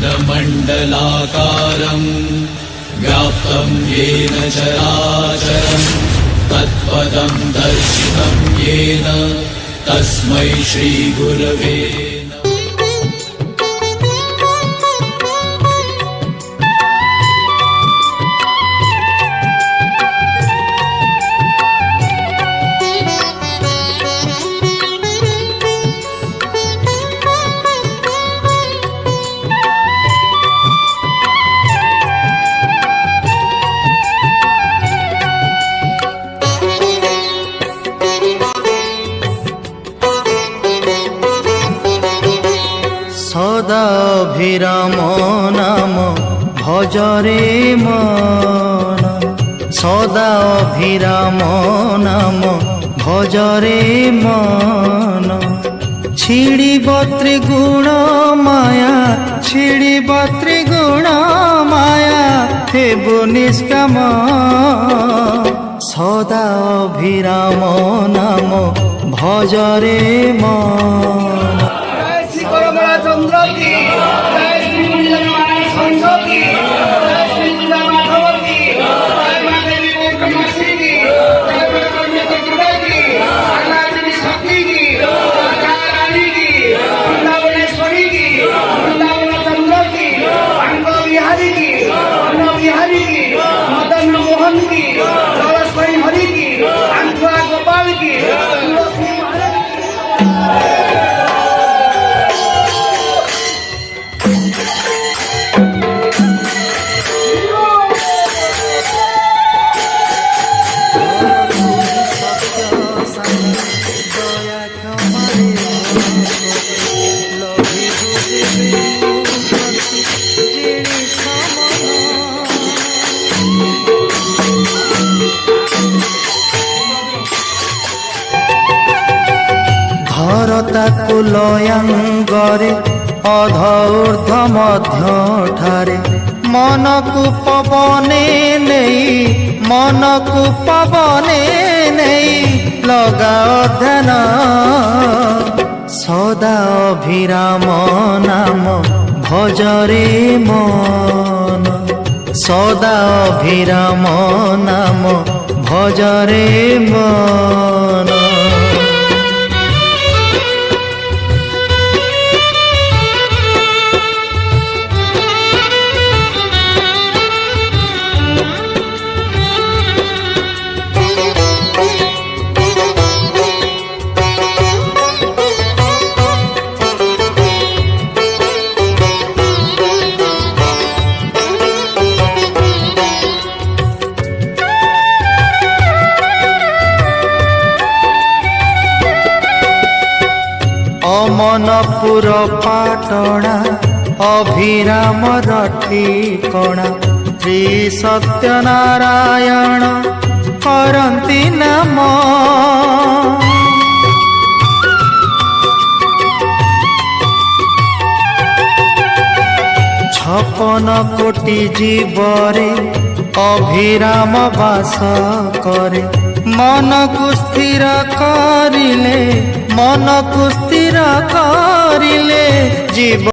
अखण्डमण्डलाकारम् व्याप्तं येन चराचरम् तत्पदं दर्शितं येन तस्मै श्रीगुरवे सदाभिराम नाम भजरे मन सदाभिराम नाम भजरे मन छिड़िब त्रिगुण माया छिड़िब त्रिगुण माया हेबु निष्काम सदाभिराम नाम भजरे मन चंद्र की जय श्री हंस की जय श्री माधव की जय मादेवी कमसी की जय दुर्गा की अन्नादेवी शक्ति की रानी की वृंदावनेश्वरी की वृंदावन चंद्र की अंग बिहारी की अन्न बिहारी की मदन मोहन की सरस्वती हरि की अंकुरा गोपाल की तुलसी महाराज धरताकु लयांगरे अधऊर्ध मध्य ठारे मनकु पवने नहीं मनकु पवने नहीं लगा ध्यान सदा अभिराम नाम भजरे मन सदा अभिराम नाम भजरे मन अमनपुर पाटणा अभिराम ठिकणा श्री सत्यनारायण करंती नाम छपन कोटि जीवरे अभिराम वास करे मन को स्थिर करिले मन को स्थिर करिले जीव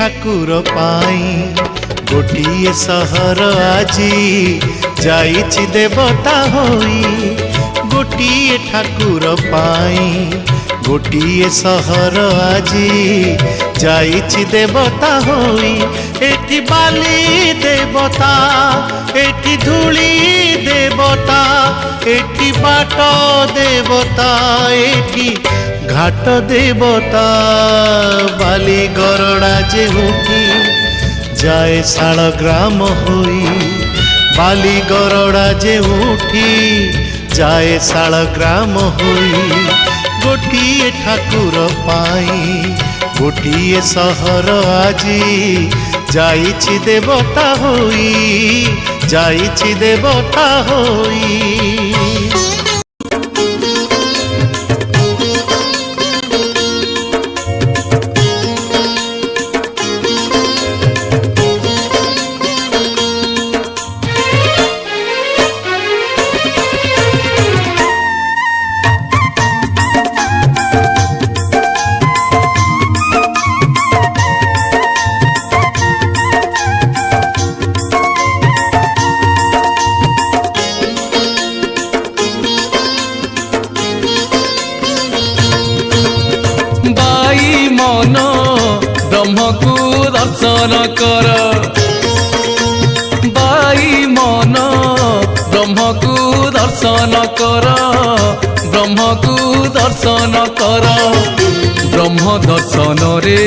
ठाकुर पाई गोटिए सहर आजी जाइछि देवता होई गोटिए ठाकुर पाई गोटिए सहर आजी जाइछि देवता होई एठी बाली देवता एठी धूली देवता एठी बाट देवता एठी घाट देवता बाली गरड़ा जेहुटी जाए शाल ग्राम होई बाली गरड़ा जेहुटी जाए शाल ग्राम होई गोटिए ठाकुर पाई गोटिए सहर आजी जाइछि देवता होई जाइछि देवता होई। ब्रह्मकु दर्शन कर बाई मन ब्रह्मकु दर्शन कर ब्रह्मकु दर्शन कर ब्रह्म दर्शन रे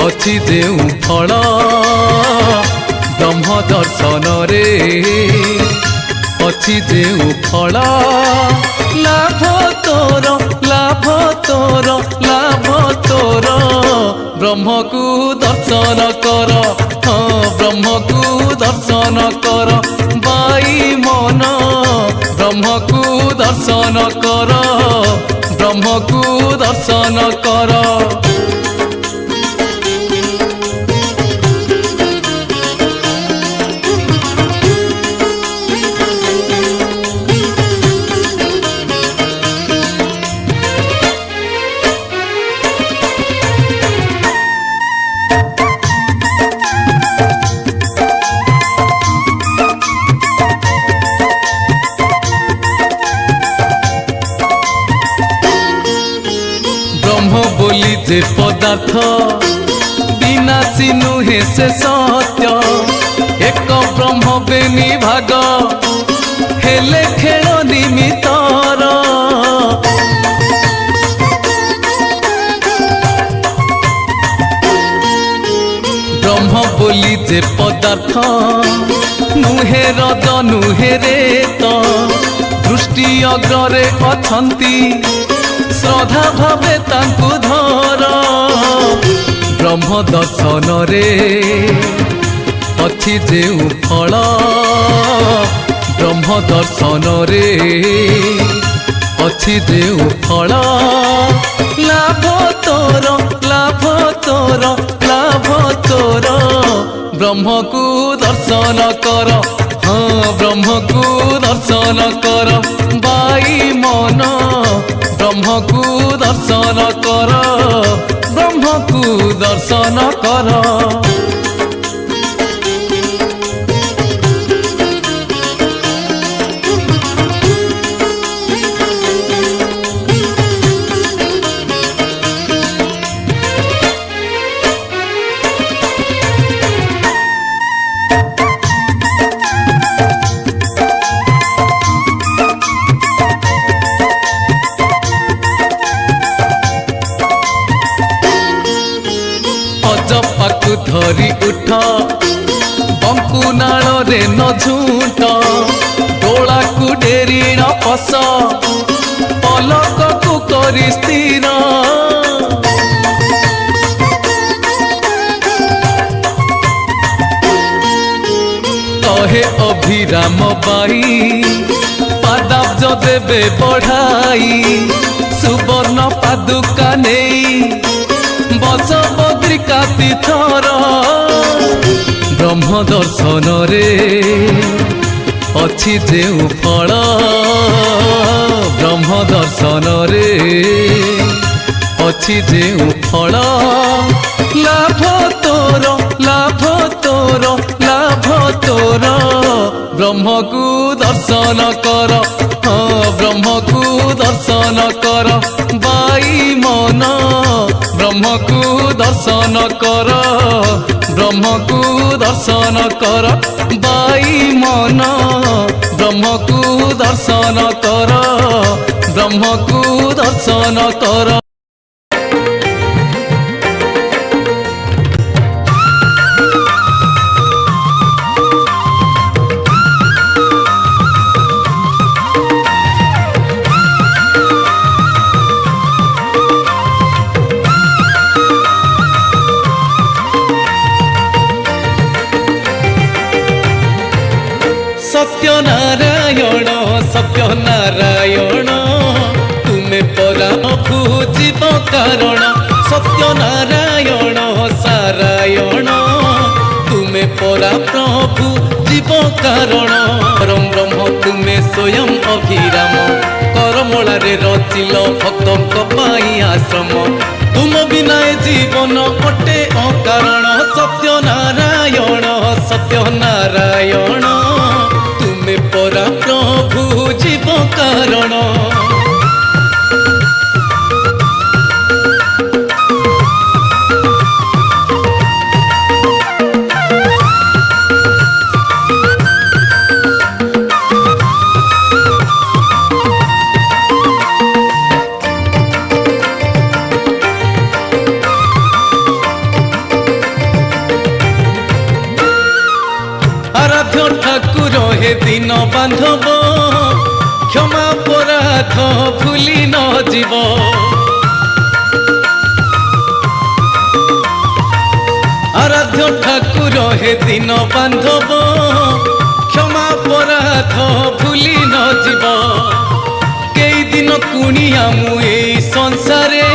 अछि देउ फल ब्रह्म दर्शन रे अछि देउ फल लाभ तोर लाभ तोर लाभ तोर ब्रह्मकु दर्शन कर हाँ ब्रह्मकु दर्शन कर बाई मन ब्रह्मकु दर्शन कर ब्रह्मकु दर्शन कर। बोली जे पदार्थ विनाशी नुहे से सत्य एक ब्रह्म बेनी भाग हेले खेल निमित्तर ब्रह्म बोली जे पदार्थ नुहे रज नुहे रेत दृष्टि अग्रे अछंती श्रद्धा भावे तांकु धर ब्रह्म दर्शन रे अछि जेउ फल ब्रह्म दर्शन रे अछि जेउ फल लाभ तोर लाभ तोर लाभ तोर ब्रह्मकु दर्शन कर हाँ ब्रह्मकु दर्शन कर बाई मन ब्रह्मकु दर्शन कर ब्रह्मकु दर्शन कर। अजपाकु धरी उठ बंकुनाल रे न झूठ डोलाकु डेरी न पस पलककु करी स्थिर कहे अभिराम बाई पादाब्ज देवे बढ़ाई सुवर्ण पादुका नहीं बस बद्रिका तीर्थर ब्रह्म दर्शन रे अछि जेउ फल ब्रह्म दर्शन रे अछि जेउ फल ଲାଭ ତୋର ଲାଭ ତୋର ଲାଭ ତୋର ବ୍ରହ୍ମକୁ ଦର୍ଶନ କର ହଁ ବ୍ରହ୍ମକୁ ଦର୍ଶନ କର ବାଇ ମନ ବ୍ରହ୍ମକୁ ଦର୍ଶନ କର ବ୍ରହ୍ମକୁ ଦର୍ଶନ କର ବାଇ ମନ ବ୍ରହ୍ମକୁ ଦର୍ଶନ କର ବ୍ରହ୍ମକୁ ଦର୍ଶନ କର। सत्यनारायण सत्यनारायण तुमे परा जीव कारण सत्यनारायण सारायण तुमे परा प्रभु जीव कारण परम ब्रह्म तुमे स्वयं अभिराम करमला रे रचिल भक्त आश्रम तुम बिना जीवन अटे अकारण सत्यनारायण सत्यनारायण तुमे परा प्रभु जीव कारण। आराध्य ठाकुर हे दिन बांधव क्षमा अपराध भूली न जीव आराध्य ठाकुर हे दिन बांधव क्षमा अपराध भूली न जीव कई दिन कुणिया मु एई संसारे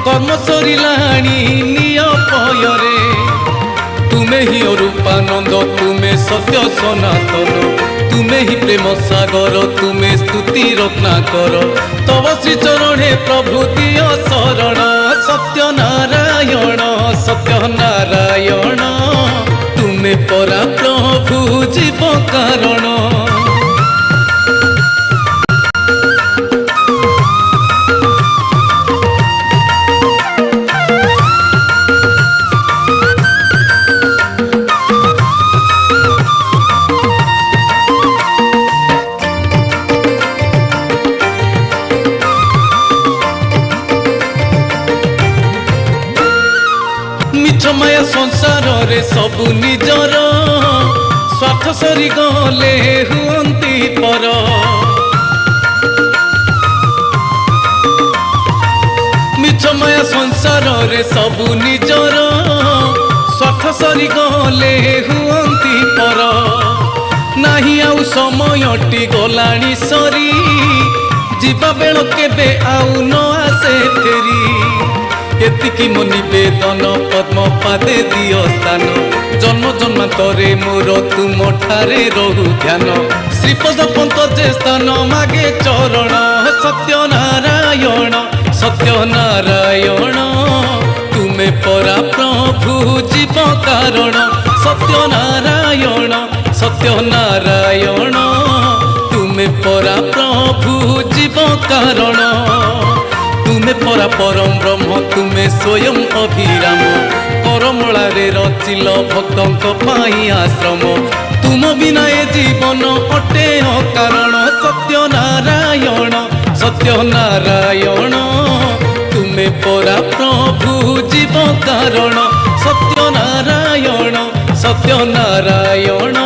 कर्म सरिलाणी निय पयरे तुमे ही अरूपानंद तुमे सत्य सनातन तुमे ही प्रेम सागर तुमे स्तुति रत्नाकर तव श्री चरणे प्रभु दिय शरण सत्यनारायण सत्यनारायण तुमे परा प्रभु जीव कारण। माया संसार रे सबु निजर स्वार्थ सरी गले हुअंती पर मिछ माया संसार रे सबु निजर स्वार्थ सरी गले हुअंती पर नाही आउ समयटी गलाणी सरी जीवा बेल केबे आउ न आसे फेरी एतिकी मो निवेदन पद्म पादे दियो स्थान जन्म जन्मांतरे मोर तुम ठारे रहु ध्यान श्रीपद पंत जे स्थान मागे चरण सत्यनारायण सत्यनारायण तुमे परा प्रभु जीव कारण सत्यनारायण सत्यनारायण तुमे परा प्रभु जीव कारण तुमे परा परम ब्रह्म तुमे स्वयं अभिराम करमला रे रचिल भक्त आश्रम तुम बिना ए जीवन अटे अकारण सत्यनारायण सत्यनारायण तुमे परा प्रभु जीव कारण सत्यनारायण सत्यनारायण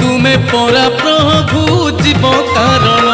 तुमे परा प्रभु जीव कारण।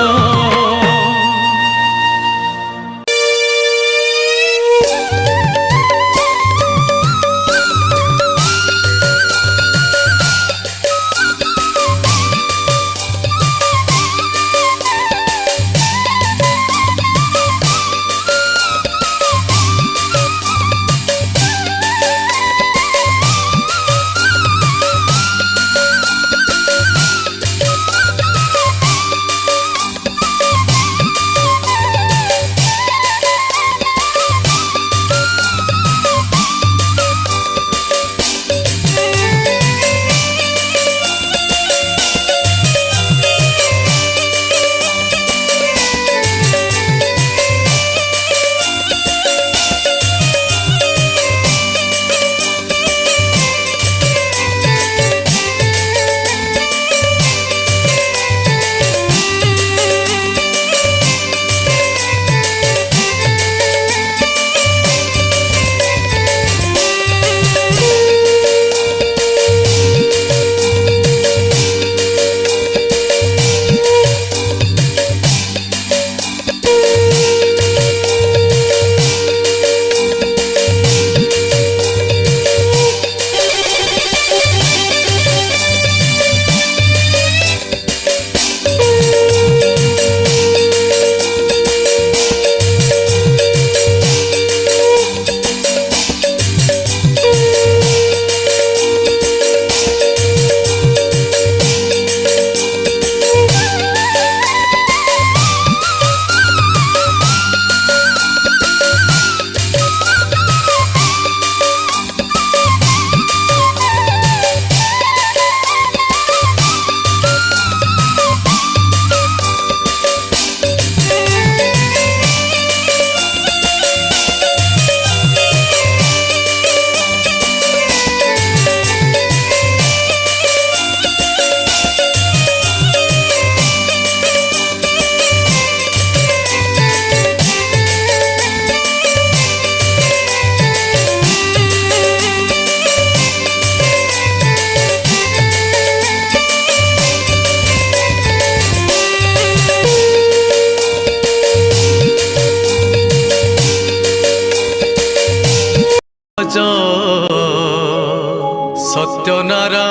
সত্যনারায়ণ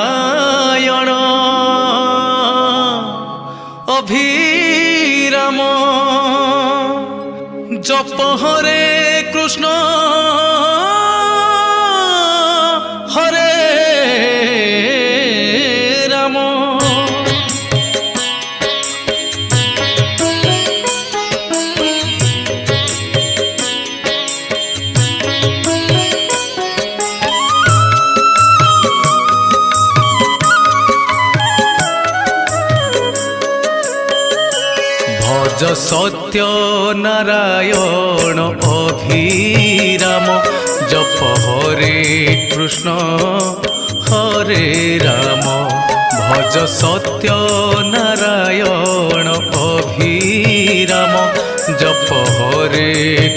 অভিরাম জপ হরে কৃষ্ণ হরে রাম। ভজ সত্য নারায়ণ অভিরাম জপ হরে কৃষ্ণ হরে রাম। ভজ সত্য নারায়ণ অভিরাম জপ হরে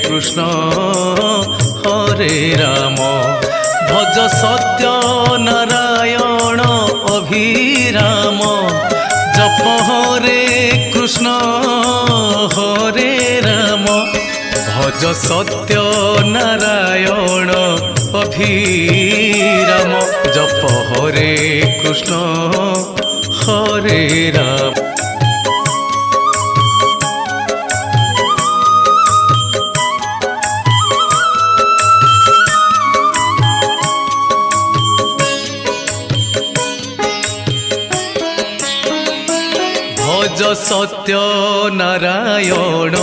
কৃষ্ণ হরে রাম। ভজ সত্য নারায়ণ অভিরাম জপ হরে কৃষ্ণ হরে রাম। ভজ সত্য নারায়ণ অভিরাম জপ হরে কৃষ্ণ হরে রাম। ভজ সত্য নারায়ণ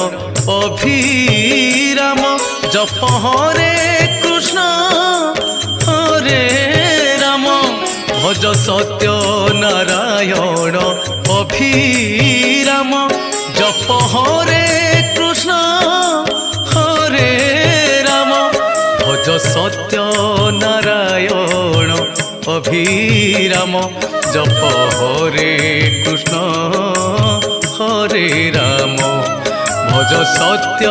অভিরাম জপ হরে কৃষ্ণ হরে রাম। ভজ সত্য নারায়ণ অভিরাম জপ হরে কৃষ্ণ হরে রাম। ভজ সত্য নারায়ণ অভিরাম জপ হরে কৃষ্ণ হরে রাম। ভজ সত্য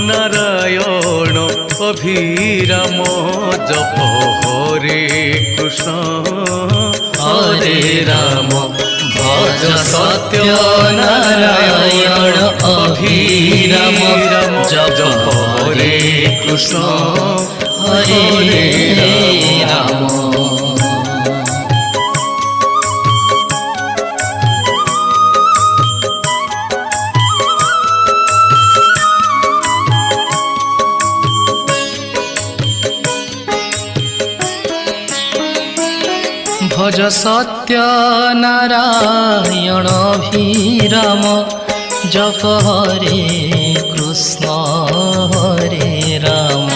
নারায়ণ অভিরাম জপ হরে কৃষ্ণ হরে রাম। ভজ সত্য নারায়ণ অভিরাম জপ হরে কৃষ্ণ হরে রাম। ভজ সত্য নারায়ণ অভিরাম জপ হরে কৃষ্ণ হরে রাম।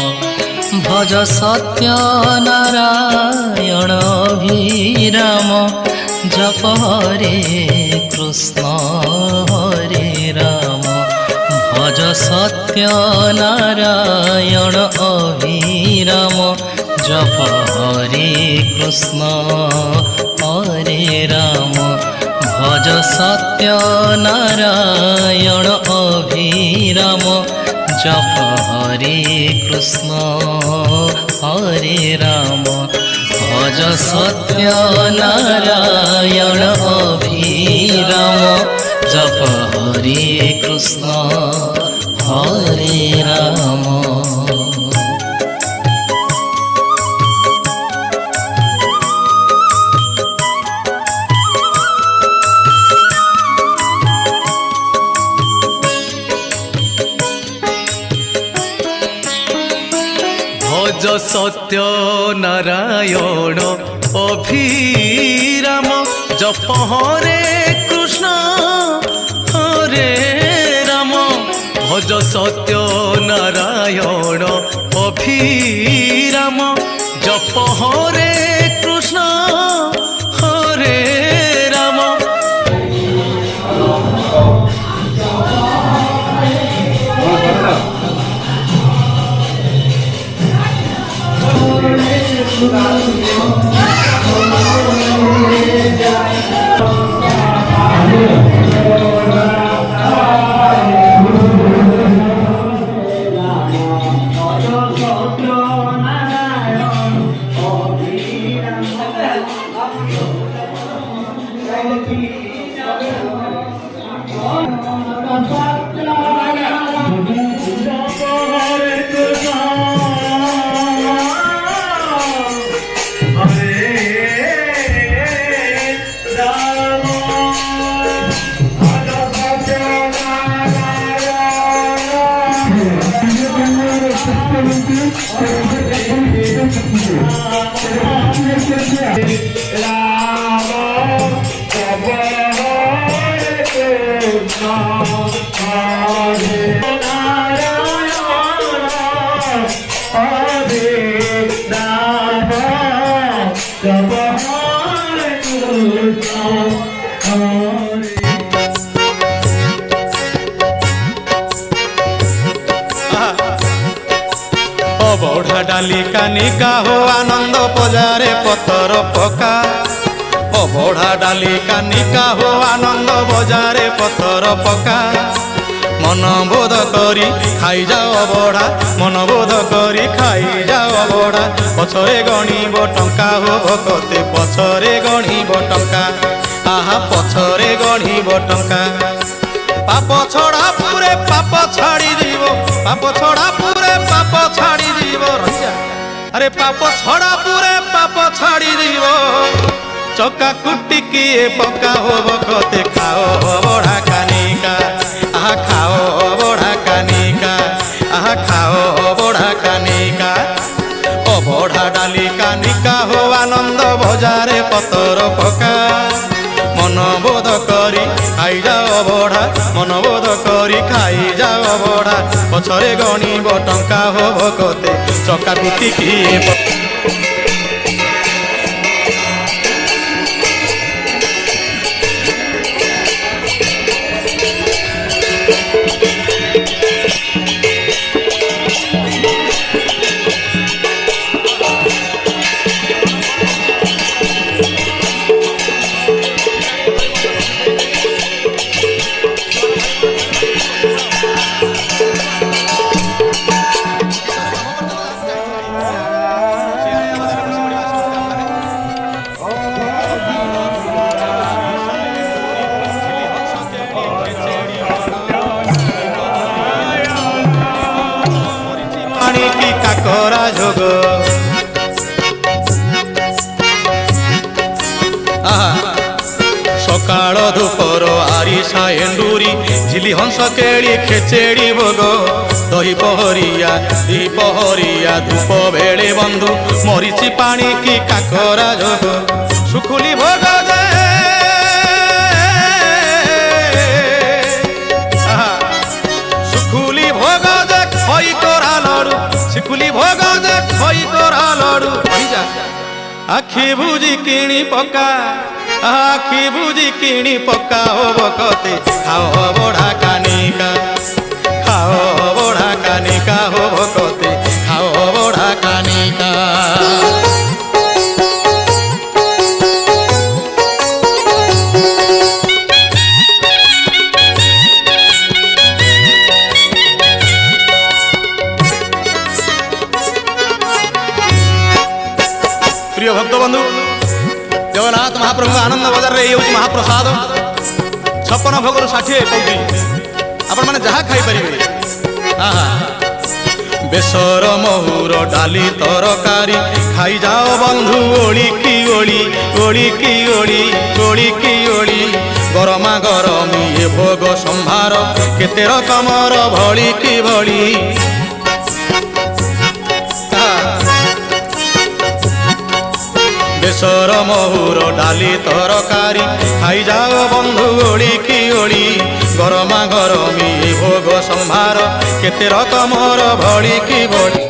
ভজ সত্য নারায়ণ অভিরাম জপ হরে কৃষ্ণ হরে রাম। ভজ সত্য নারায়ণ অভিরাম জপ হরে কৃষ্ণ হরে রাম। ভজ সত্য নারায়ণ অভিরাম জপ হরে কৃষ্ণ হরে রাম। ভজ সত্য নারায়ণ অভিরাম জপ হরে কৃষ্ণ হরে রাম। ভজ সত্য নারায়ণ অভিরাম জপ হরে কৃষ্ণ হরে রাম। ভজ সত্য নারায়ণ অভিরাম জপ হরে কৃষ্ণ হরে রাম। Hare बौढ़ा डाली कानिका हो आनंद बजारे पतर पका ओ बौढ़ा डाली कानिका हो आनंद बजारे पतर पका मन बोध करी खाई जाओ बड़ा मन बोध करी खाई जाओ बड़ा पछरे गणिब टंका हो भकते पछरे गणिब टंका आहा पछरे गणिब टंका पाप छड़ा पूरे पाप छाड़ी जीव पाप छड़ा पूरे पाप छाड़ी जीव अरे पाप छड़ा पूरे पाप छाड़ी जीव चका कुटी किए पका हो बकते खाओ बड़ा कानिका आहा खाओ बड़ा कानिका आहा खाओ बड़ा कानिका ओ बड़ा डाली कानिका हो आनंद बजारे पतर पका मन बोध करी खाई जाओ बड़ा मन बोध करी खाई जाओ बड़ा पछरे गणिब टंका हो भकते चका कुटी किए काकरा जोग सकाल धूपर आरिसा एंडूरी झिली हंस केड़ी खेचेड़ी भोग दही पहरिया धूप बेड़े बंधु मरीची पानी की काकरा जोग सुखुली भोग सुखुली भोग खई करा लड़ू शिकुली भोग जे खई करा लड़ू आखि बुझी किणी पका आखि बुझी किणी पका हो बकते खाओ बड़ा कानिका खाओ बड़ा कानिका हो बकते खाओ बड़ा कानिका प्रिय भक्त बंधु जगन्नाथ महाप्रभु आनंद बजार रे ये महाप्रसाद 56 भोगर 60 कौटी आपण माने जहा खाई परिबे आहा बेसर महुर डाली तरकारी खाई जाओ बंधु ओली की ओली ओली की ओली ओली की ओली गरमा गरमी ये भोग संभार केते रकमर भली की भली बेसर महुर डाली तरकारी खाई जाओ बंधु ओली की ओली गरमा गरमी भोग संभार केते रकमर भली की भली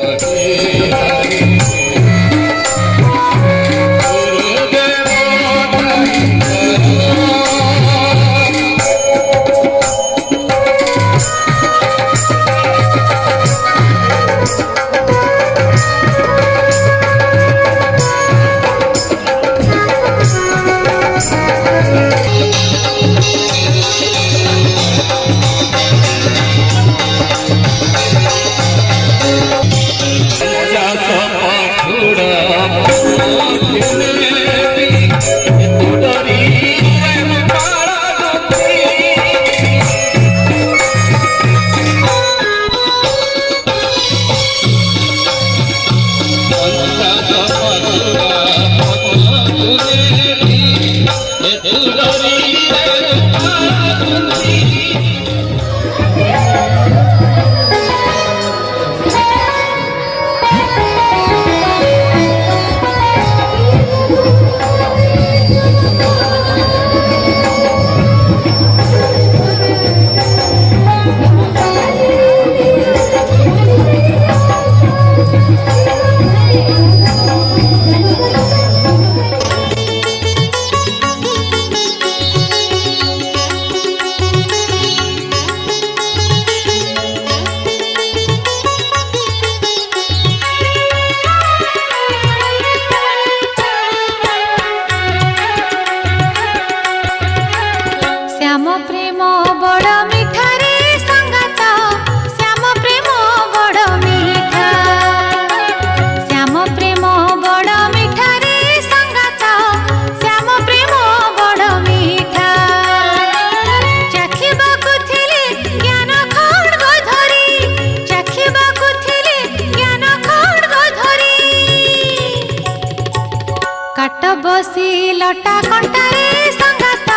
काट बसी लटा कंटारे संगात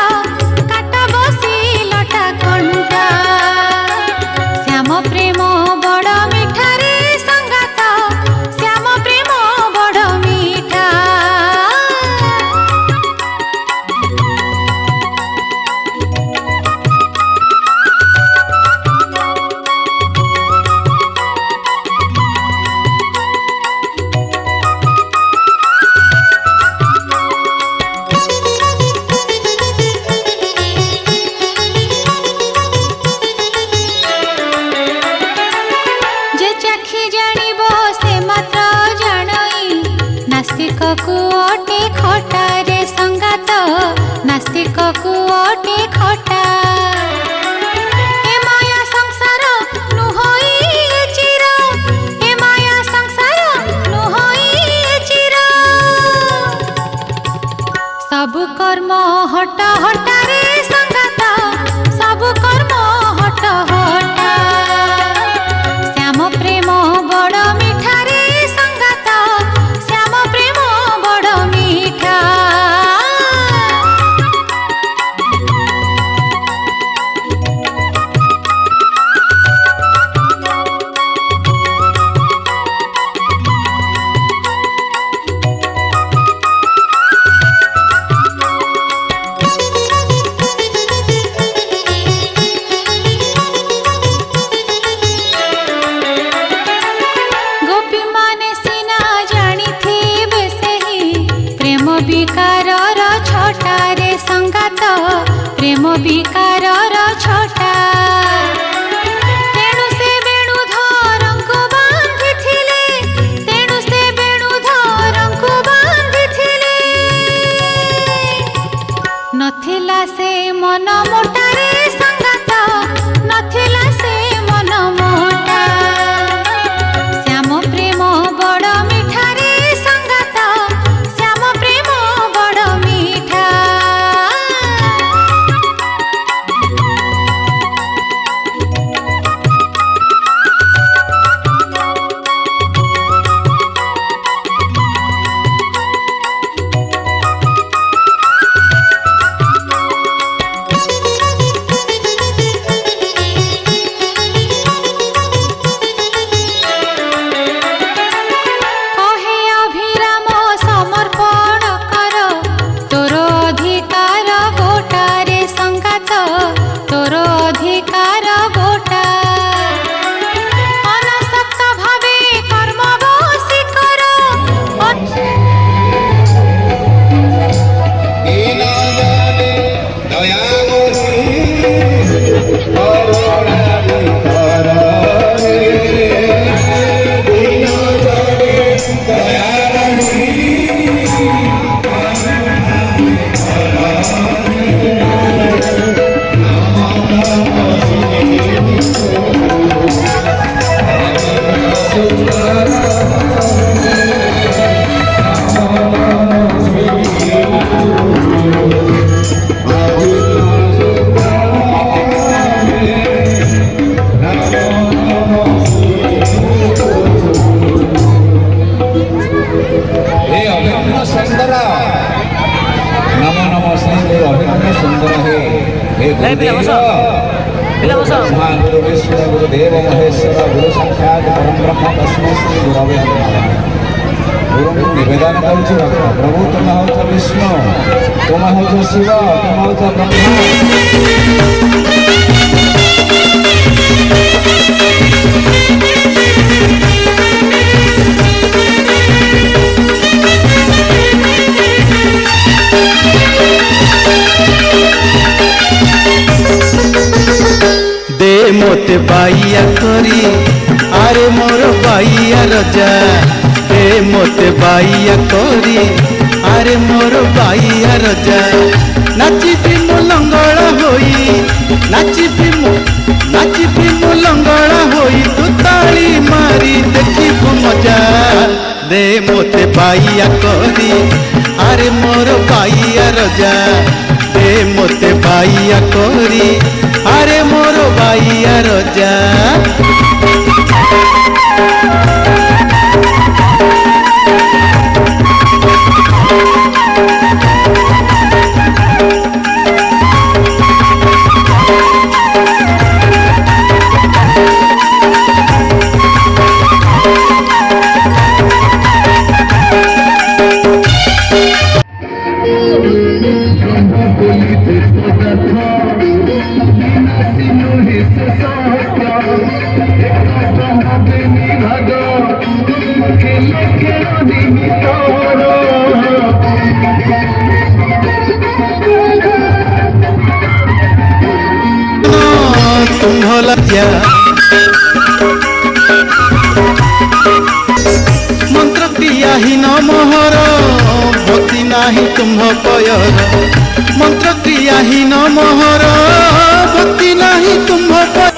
काट बसी लटा कंटा श्याम प्रेम बड़ मिठा रे संगात श्याम प्रेम बड़ मिठा नास्तिक को अटे खटा रे संगात नास्तिक को अटे खटा ए माया संसार नुहई चिर ए माया संसार नुहई चिर सब कर्म हट हटा रे संगात सब कर्म हट हटा श्याम प्रेम बड़ मिठा रे संगात श्याम प्रेम बड़ मिठा गोपी माने सिना जानी थी बेसही प्रेम विकार छटा रे संगात प्रेम विकार छटा तेणु से वेणुधर को बांधिथिले तेणु से वेणुधर को बांधिथिले नथिला से मन मोटा रे संगात नथिला से मन मोटा श्याम प्रेम बड़ मिठा रे संगात श्याम प्रेम बड़ मिठा कहे अभिराम समर्पण कर तोर अधिकार गोटा रे संगात तोर अधिकार गोटा अनासक्त भावे कर्म बसी कर हे अभिन्न सुंदर नमो नमो श्री अभिन्न सुंदर हे गुरुदेव ब्रह्मा गुरु विष्णु गुरुदेव महेश्वर गुरु साक्षात परम ब्रह्म तस्मै श्री गुरवे नमः गुरु निवेदन करुछि प्रभु तुम हो विष्णु तुम हो शिव तुम हो ब्रह्मा दे मोते बाइया करी आरे मोर बाइया रजा दे मोते बाइया करी आरे मोर बाइया रजा नाचिबी मु लंगड़ा होई नाचिबी मु लंगड़ा होई तू ताली मारी देखिबु मजा दे मोते बाइया करी आरे मोर बाइया रजा दे मोते बाइया करी आरे मोर बाइया रजा तुम्ह लज्जा मंत्र क्रियाहीन मोहर भक्ति नाही तुम्ह पयर मंत्र क्रियाहीन मोहर भक्ति नाही तुम्ह पयर